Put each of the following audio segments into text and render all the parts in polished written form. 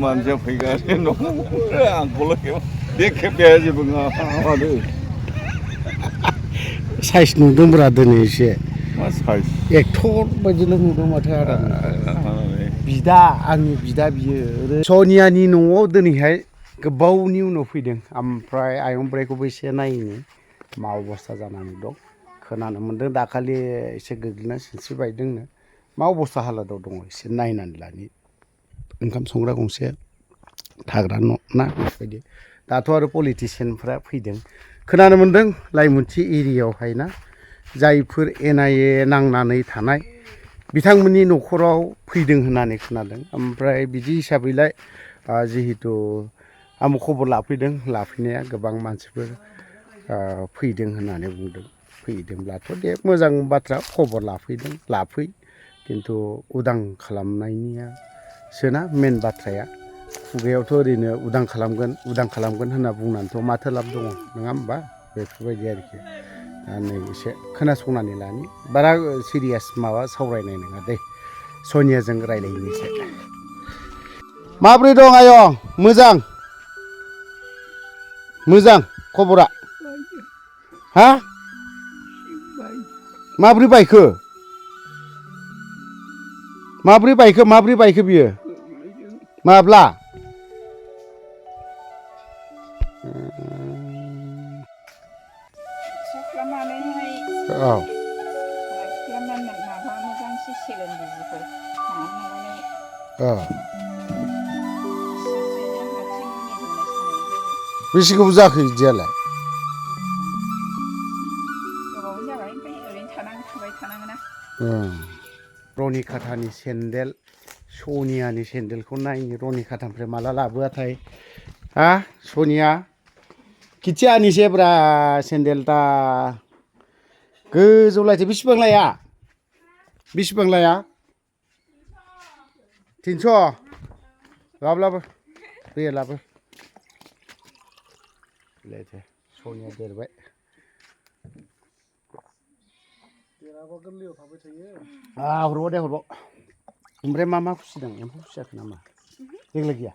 मानसिया फैगासिनो दं आंखौल' देखेबनाया जेबो माबादो साइज नुदोंब्रा दिनै एसे मा साइज एक्टर बायदिल' नुदों माथो आदा बिदा आंनि बिदा बियो सनियानि न'आव दिनैहाय गोबावनि उनाव फैदों ओमफ्राय आयं बोराइखौबो एसे नायनो मा अबस्था जानानै दं खोनानो मोन्दों दाखालि एसे गोग्लैना सिनस्रि बायदोंनो मा अबस्था हालोदाव दङ एसे नायनानै लानि ओंखाम संग्रा गंसे थाग्रा न' ना बेफोरबायदि दाथ' आरो पलिटिसियानफ्रा फैदों खोनानो मोन्दों लाइमुथि एरियायावहाय ना जायफोर एनआइए नांनानै थानाय बिथांमोननि न'खराव फैदों होननानै खोनादों ओमफ्राय बिदि हिसाबैलाय जिहेतु आंबो खबर लाफैदों लाफैनाया गोबां मानसिफोर फैदों होननानै बुंदों फैदोंब्लाथ' दे मोजां बाथ्रा खबर लाफैदों लाफै खिन्थु उदां खालामनायनिया सोना मेन बाथ्राया खुगायावथ' ओरैनो उदां खालामगोन होनना बुंनानैथ' माथो लाब दङ नङा होमबा बेफोरबायदि आरोखि दा नै एसे खोनासंनानै लानि बारा सिरियास माबा सावरायनाय नङा दे सनियाजों रायज्लायनोसै माब्रै दं आयं मोजां खबरा हा माब्रै बायखो बियो माब्ला औ बेसे गोबाव जाखो बिदियालाय रनिकाटानि सेन्देल सनियानि सेन्देलखौ नायनो रनिकाटानिफ्राय माला लाबोआथाय हा सनिया खिथि आनिसेब्रा सेन्देलटा गोजौलायथो बेसेबां लाया 300 लाबो दे लाबो सनिया देरबाय हरबाव दे ओमफ्राय मा खुसिदों एम्फौ फिसियाखै नामा देग्लाय गैया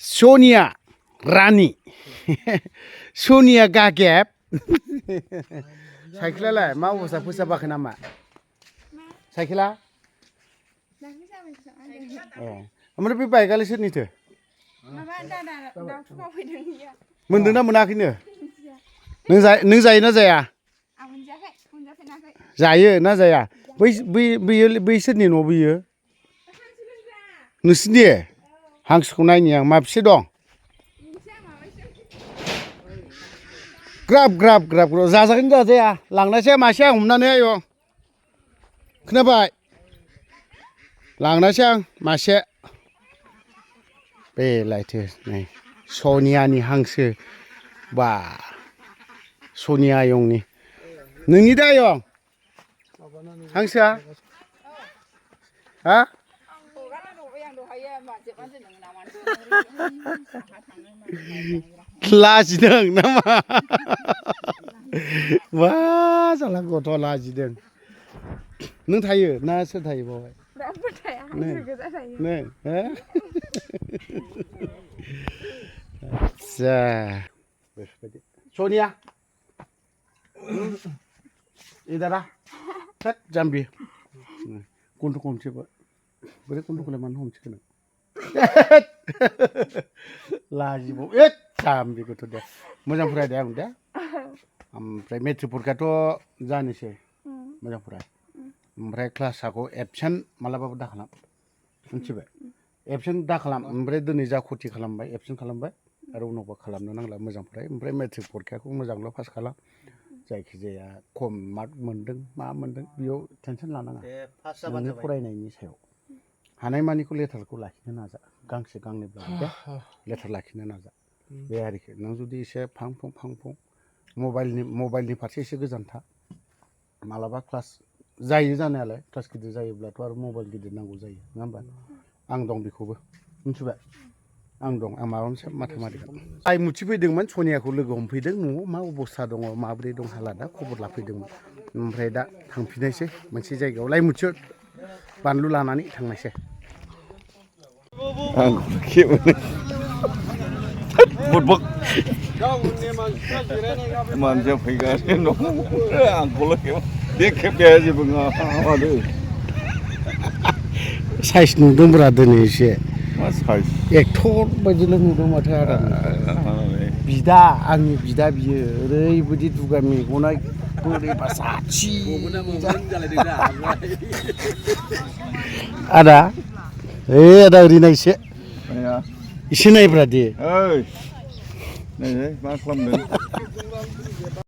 सनिया रानि सनिया गागेब साइकेलालाय मा अबस्था फोसाबाखै नामा साइकेला ओमफ्राय बे बाइकआलाय सोरनिथो मोनदोंना मोनाखैनो नों जायो ना जाया जायो ना जाया बै सोरनि न' बैयो नोंसिनि हांसोखौ नायनि आं माबेसे दं ग्राब जाजागोन जाजाया लांनायसै मासे आं हमनानै आयं खोनाबाय लांनायसै आं मासे बेलायथो नै सनियानि हांसो बा सनिया आयंनि नोंनि दा आयं हांसोआ हा लाजिदों नामा मा जाला गथ' लाजिदों नों थायो ना सोर थायो बावहाय आदसा बेफोरबायदि सनिया इदारा थोद जाम्बि गन्थंखौ हमसैबो बोरै गन्थंखौलाय मानो हमसैखो नों लाजिबाव जाम्बि गथ' दे मोजां फरायदे आं दे ओमफ्राय मेट्रिक परिखाथ' जानोसै मोजां फराय ओमफ्राय क्लासखौ एबसेन्ट मालाबाबो दाखालाम मिथिबाय एबसेन्ट दाखालाम ओमफ्राय दिनै जा खथि खालामबाय एबसेन्ट खालामबाय आरो उनावबो खालामनो नांला मोजां फराय ओमफ्राय मेट्रिक परिखाखौ मोजांल' पास खालाम जायखिजाया खम मार्क मोन्दों मा मोन्दों बेयाव टेनसन लानाङा नोंनि फरायनायनि सायाव हानायमानिखौ लेटारखौ लाखिनो नाजा गांसे गांनैब्लाबो दे लेटार लाखिनो नाजा बे आरोखि नों जुदि एसे फां फुं मबाइलनि फारसे एसे गोजान था मालाबा क्लास जायो जानायालाय क्लास गिदिर जायोब्लाथ' आरो मबाइल गिदिर नांगौ जायो नङा होमबा आं दं बेखौबो मिथिबाय आं दं आं माबा मोनसे माथा मारिगोन आइ मुथि फैदोंमोन सनियाखौ लोगो हमफैदों न'आव मा अबस्था दङ माबोरै दं हालादा खबर लाफैदोंमोन ओमफ्राय दा थांफिननायसै मोनसे जायगायाव लाइमुथियाव बानलु लानानै थांनायसै आं खेबो बुदबक मानसिया फैगासिनो दं आंखौल' बे खेबनाया जेबो मादो साइज नुदोंब्रा दिनै एसे मा साइज एक्टर बायदिल' नुदों माथो आदा बिदा आंनि बिदा बियो ओरैबायदि दुगा मेगना बोरैबा साथि आदा आदा ओरै नायसे एसे नायब्रा दे ओइ नै मा खालामदों